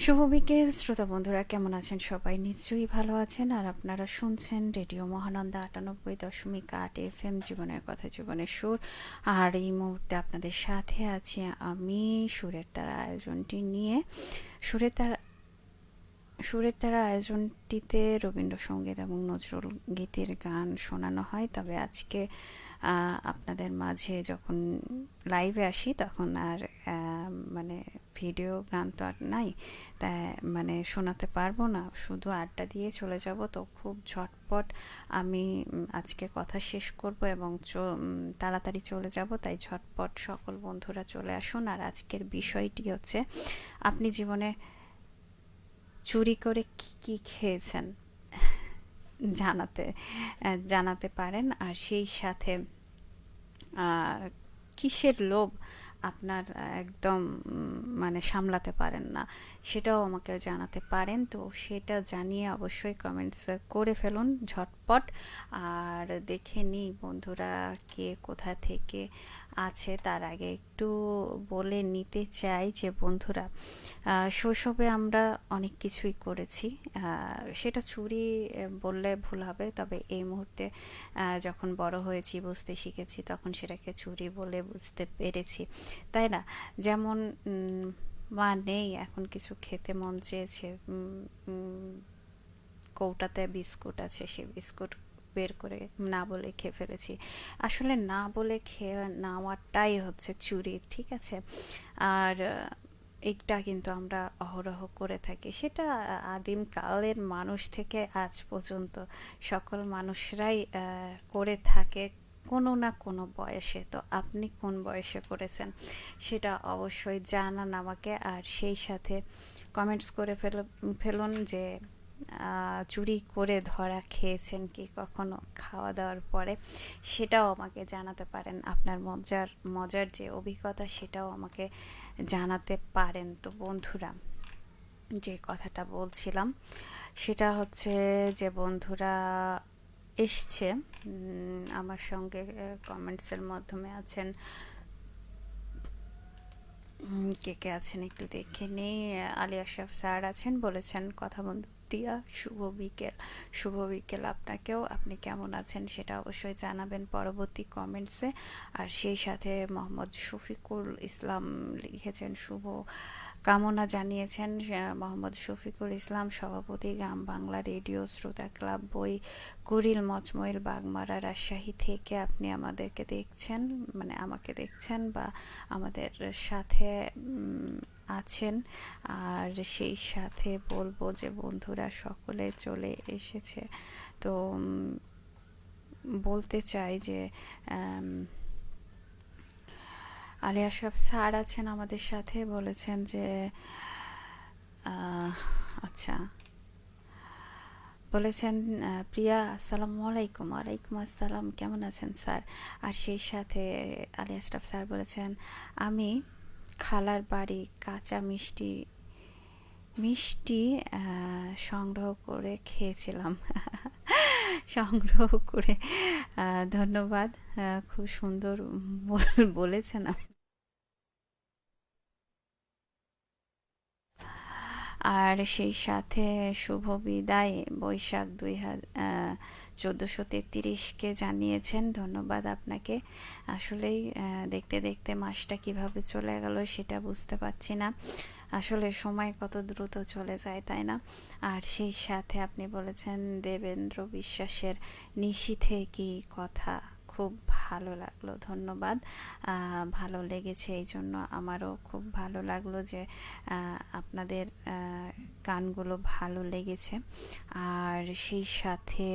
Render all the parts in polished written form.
শুভ বিকেল শ্রোতা বন্ধুরা, কেমন আছেন? সবাই নিশ্চয়ই ভালো আছেন। আর আপনারা শুনছেন রেডিও মহানন্দা ৯৮.৮ FM, জীবনের কথা, জীবনের সুর। আর এই মুহূর্তে আপনাদের সাথে আছি আমি সুরের তারা আয়োজনটি নিয়ে। সুরের তারা সুরের তারা আয়োজনটিতে রবীন্দ্রসঙ্গীত এবং নজরুল গীতের গান শোনানো হয়। তবে আজকে আপনাদের মাঝে যখন লাইভে আসি তখন আর মানে ভিডিও গান তো আর নাই, তাই মানে শোনাতে পারবো না, শুধু আড্ডা দিয়ে চলে যাব। তো খুব ঝটপট আমি আজকে কথা শেষ করব এবং তাড়াতাড়ি চলে যাব, তাই ঝটপট সকল বন্ধুরা চলে আসুন। আর আজকের বিষয়টি হচ্ছে, আপনি জীবনে চুরি করে কি কি খেয়েছেন জানাতে জানাতে পারেন। আর সেই সাথে কিসের লোভ আপনার একদম মানে সামলাতে পারেন না, সেটাও আমাকে জানাতে পারেন। তো সেটা জানিয়ে অবশ্যই কমেন্টস করে ফেলুন ঝটপট। আর দেখে নিই বন্ধুরা কে কোথা থেকে আছে। তার আগে একটু বলে নিতে চাই যে বন্ধুরা, শৈশবে আমরা অনেক কিছুই করেছি। সেটা চুরি বললে ভুল হবে, তবে এই মুহূর্তে যখন বড় হয়েছি, বুঝতে শিখেছি, তখন সেটাকে চুরি বলে বুঝতে পেরেছি, তাই না? যেমন মা নেই, এখন কিছু খেতে মন চেয়েছে, কৌটাতে বিস্কুট আছে, সেই বিস্কুট বের করে না বলে খেয়ে ফেলেছি। আসলে না বলে খেয়ে নেওয়াটাই হচ্ছে চুরি, ঠিক আছে? আর এটা কিন্তু আমরা অহরহ করে থাকি। সেটা আদিম কালের মানুষ থেকে আজ পর্যন্ত সকল মানুষরাই করে থাকে কোনো না কোনো বয়সে। তো আপনি কোন বয়সে করেছেন সেটা অবশ্যই জানান আমাকে। আর সেই সাথে কমেন্টস করে ফেলুন যে চুরি করে ধরা খেয়েছেন কি কখনো খাওয়া দাওয়ার পরে, সেটাও আমাকে জানাতে পারেন। আপনার মজার মজার যে অভিজ্ঞতা সেটাও আমাকে জানাতে পারেন। তো বন্ধুরা, যে কথাটা বলছিলাম সেটা হচ্ছে যে বন্ধুরা এসছে আমার সঙ্গে, কমেন্টসের মাধ্যমে আছেন। কে কে আছেন একটু দেখে নেই। আলী আশরাফ স্যার আছেন, বলেছেন কথা বন্ধু প্রিয়া, শুভ বিকেল। শুভ বিকেল আপনাকেও। আপনি কেমন আছেন সেটা অবশ্যই জানাবেন পরবর্তী কমেন্টসে। আর সেই সাথে মোহাম্মদ শফিকুল ইসলাম লিখেছেন শুভ কামনা জানিয়েছেন। মোহাম্মদ শফিকুল ইসলাম, সভাপতি গ্রাম বাংলা রেডিও শ্রোতা ক্লাব, বই কুড়িল মচমইল বাগমারা রাজশাহী থেকে আপনি আমাদেরকে দেখছেন, মানে আমাকে দেখছেন বা আমাদের সাথে আছেন। আর সেই সাথে বলবো যে বন্ধুরা সকলে চলে এসেছে। তো বলতে চাই যে আলী আশরাফ স্যার আছেন আমাদের সাথে, বলেছেন যে আচ্ছা, বলেছেন প্রিয়া আসসালামু আলাইকুম। ওয়ালাইকুম আসসালাম, কেমন আছেন স্যার? আর সেই সাথে আলী আশরাফ স্যার বলেছেন, আমি খালার বাড়ি কাঁচা মিষ্টি মিষ্টি সংগ্রহ করে খেয়েছিলাম। সংগ্রহ করে, ধন্যবাদ, খুব সুন্দর বলেছেন। আর সেই সাথে শুভ বিদায় বৈশাখ 1433-কে জানিয়েছেন, ধন্যবাদ আপনাকে। আসলেই দেখতে দেখতে মাসটা কিভাবে চলে গেল সেটা বুঝতে পারছি না, আসলে সময় কত দ্রুত চলে যায়, তাই না? আর সেই সাথে আপনি বলেছেন দেবেন্দ্র বিশ্বাসের নিশীথে কি কথা, খুব ভালো লাগলো, ধন্যবাদ। ভালো লেগেছে, এই জন্য আমারও খুব ভালো লাগলো যে আপনাদের গানগুলো ভালো লেগেছে। আর সেই সাথে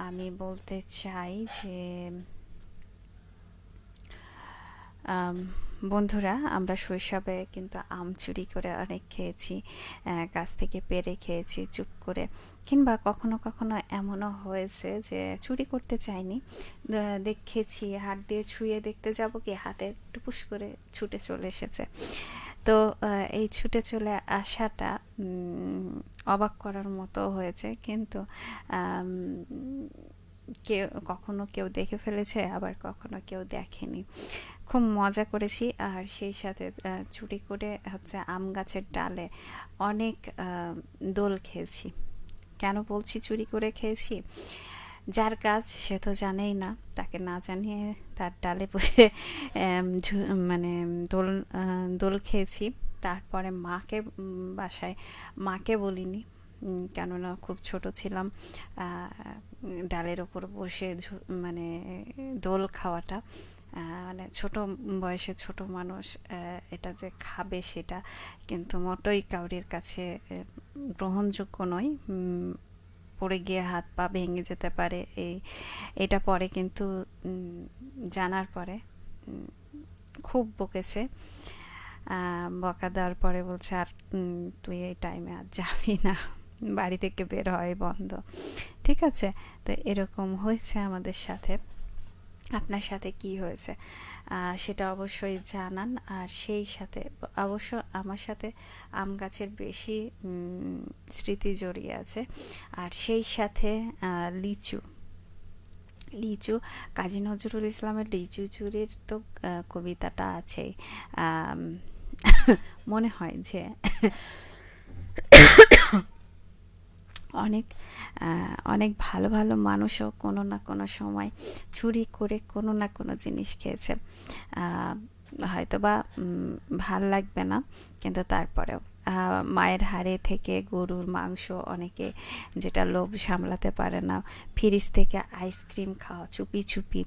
আমি বলতে চাই যে বন্ধুরা, আমরা শৈশবে কিন্তু আম চুরি করে অনেক খেয়েছি, গাছ থেকে পেড়ে খেয়েছি চুপ করে, কিংবা কখনো কখনো এমনও হয়েছে যে চুরি করতে চাইনি, দেখেছি হাত দিয়ে ছুঁয়ে দেখতে যাব কি, হাতে টুপুস করে ছুটে চলে এসেছে। তো এই ছুটে চলে আসাটা অবাক করার মতো হয়েছে, কিন্তু কখনো কেউ দেখে ফেলেছে, আবার কখনো কেউ দেখেনি। খুব মজা করেছি। আর সেই সাথে চুরি করে হচ্ছে আম গাছের ডালে অনেক দোল খেয়েছি। কেন বলছি চুরি করে খেয়েছি? যার কাজ সে তো জানেই না, তাকে না জানিয়ে তার ডালে বসে মানে দোল দোল খেয়েছি। তারপরে মাকে বাসায় মাকে বলিনি, কেননা খুব ছোট ছিলাম। ডালের ওপর বসে মানে দোল খাওয়াটা, মানে ছোট বয়সে ছোট মানুষ এটা যে খাবে সেটা কিন্তু মোটেই কাউরির কাছে গ্রহণযোগ্য নয়। পড়ে গিয়ে হাত পা ভেঙে যেতে পারে, এটা পরে কিন্তু জানার পরে খুব বকেছে। বকা দেওয়ার পরে বলছে, আর তুই এই টাইমে আর যাবি না, বাড়ি থেকে বের হয় বন্ধ। ঠিক আছে, তো এরকম হয়েছে আমাদের সাথে। আপনার সাথে কি হয়েছে সেটা অবশ্যই জানান। আর সেই সাথে অবশ্য আমার সাথে আম গাছের বেশি স্মৃতি জড়িয়ে আছে। আর সেই সাথে লিচু লিচু কাজী নজরুল ইসলামের লিচু চুরির তো কবিতাটা আছেই। মনে হয় যে অনেক অনেক ভালো ভালো মানুষও কোনো না কোনো সময় চুরি করে কোনো না কোনো জিনিস খেয়েছে। হয়তো বা ভাল লাগবে না, কিন্তু তারপরেও মায়ের হাড়ে থেকে গরুর মাংস, অনেকে যেটা লোভ সামলাতে পারে না, ফ্রিজ থেকে আইসক্রিম খাওয়া চুপি চুপি।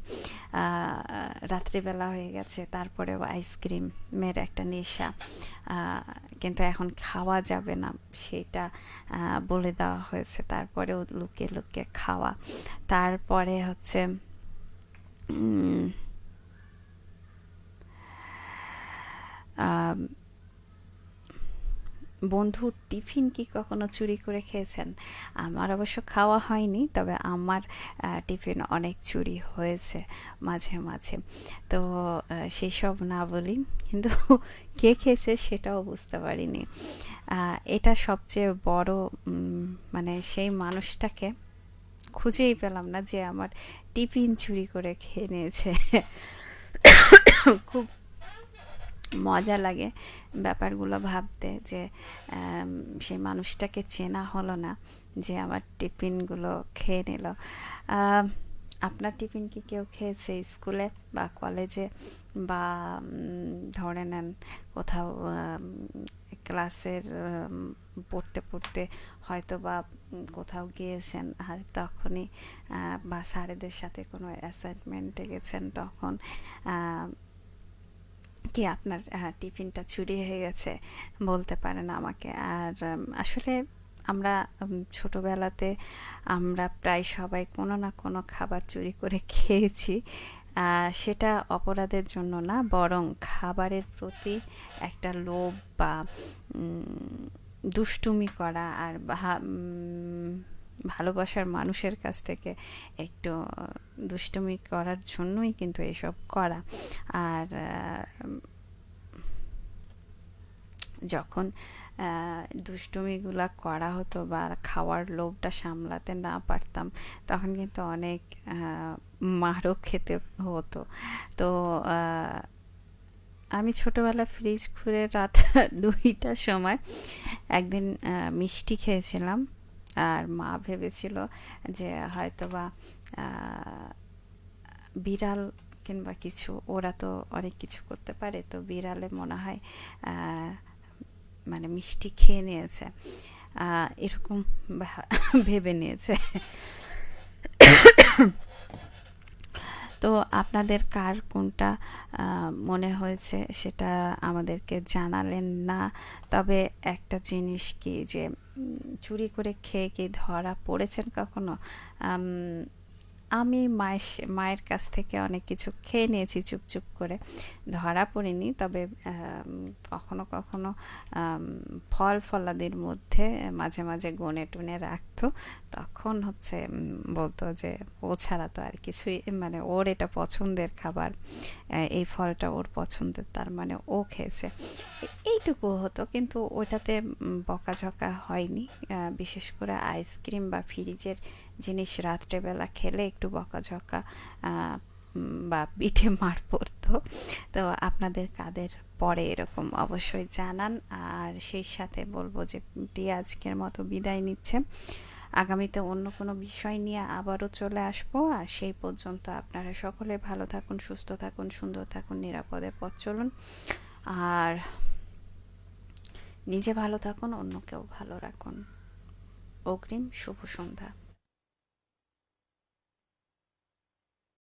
রাত্রিবেলা হয়ে গেছে তারপরেও আইসক্রিমের একটা নেশা, কিন্তু এখন খাওয়া যাবে না সেটা বলে দেওয়া হয়েছে, তারপরেও লুকিয়ে লুকিয়ে খাওয়া। তারপরে হচ্ছে বন্ধুর টিফিন কি কখনো চুরি করে খেয়েছেন? আমার অবশ্য খাওয়া হয়নি, তবে আমার টিফিন অনেক চুরি হয়েছে মাঝে মাঝে। তো সেসব না বলি, কিন্তু কে খেয়েছে সেটাও বুঝতে পারিনি। এটা সবচেয়ে বড়, মানে সেই মানুষটাকে খুঁজেই পেলাম না যে আমার টিফিন চুরি করে খেয়ে নিয়েছে। খুব মজা লাগে ব্যাপারগুলো ভাবতে, যে সেই মানুষটাকে চেনা হলো না, যে আমার টিফিনগুলো খেয়ে নিল। আপনার টিফিন কি কেউ খেয়েছে স্কুলে বা কলেজে, বা ধরে নেন কোথাও ক্লাসের পড়তে পড়তে হয়তো বা কোথাও গিয়েছেন, আর তখনই বা স্যারেদের সাথে কোনো অ্যাসাইনমেন্টে গেছেন, তখন কি আপনার টিফিনটা চুরি হয়ে গেছে? বলতে পারেন আমাকে। আর আসলে আমরা ছোটবেলাতে আমরা প্রায় সবাই কোনো না কোনো খাবার চুরি করে খেয়েছি। সেটা অপরাধের জন্য না, বরং খাবারের প্রতি একটা লোভ বা দুষ্টুমি করা, আর ভালোবাসার মানুষের কাছ থেকে একটু দুষ্টুমি করার জন্যই কিন্তু এসব করা। আর যখন দুষ্টুমিগুলা করা হতো বা খাওয়ার লোভটা সামলাতে না পারতাম, তখন কিন্তু অনেক মারও খেতে হতো। তো আমি ছোটবেলা ফ্রিজ খুলে রাত 2টার সময় একদিন মিষ্টি খেয়েছিলাম। আর মা ভেবেছিল যে হয়তোবা বিড়াল কিংবা কিছু, ওরা তো অনেক কিছু করতে পারে, তো বিড়ালে মনে হয় মানে মিষ্টি খেয়ে নিয়েছে, এরকম ভেবে নিয়েছে। তো আপনাদের কার কোনটা মনে হয়েছে সেটা আমাদেরকে জানালেন না। তবে একটা জিনিস কি, যে চুরি করে খেয়ে কি ধরা পড়েছেন কখনো? আমি মায়ের কাছ থেকে অনেক কিছু খেয়ে নিয়েছি চুপ চুপ করে, ধরা পড়িনি। তবে কখনো কখনো ফল ফলাদির মধ্যে মাঝে মাঝে গনে টুনে রাখতো, তখন হচ্ছে বলতো যে ও ছাড়া তো আর কিছুই, মানে ওর এটা পছন্দের খাবার, এই ফলটা ওর পছন্দের, তার মানে ও খেয়েছে, এইটুকু হতো। কিন্তু ওটাতে বকাঝকা হয়নি। বিশেষ করে আইসক্রিম বা ফ্রিজের জিনিস রাত্রেবেলা খেলে একটু বকাঝকা বা পিঠে মার পড়তো। তো আপনাদের কাদের পরে এরকম অবশ্যই জানান। আর সেই সাথে বলবো যে টিয়া আজকের মতো বিদায় নিচ্ছে। আগামীতে অন্য কোনো বিষয় নিয়ে আবারও চলে আসবো। আর সেই পর্যন্ত আপনারা সকলে ভালো থাকুন, সুস্থ থাকুন, সুন্দর থাকুন, নিরাপদে পথ চলুন। আর নিজে ভালো থাকুন, অন্যকেও ভালো রাখুন। অগ্রিম শুভ সন্ধ্যা।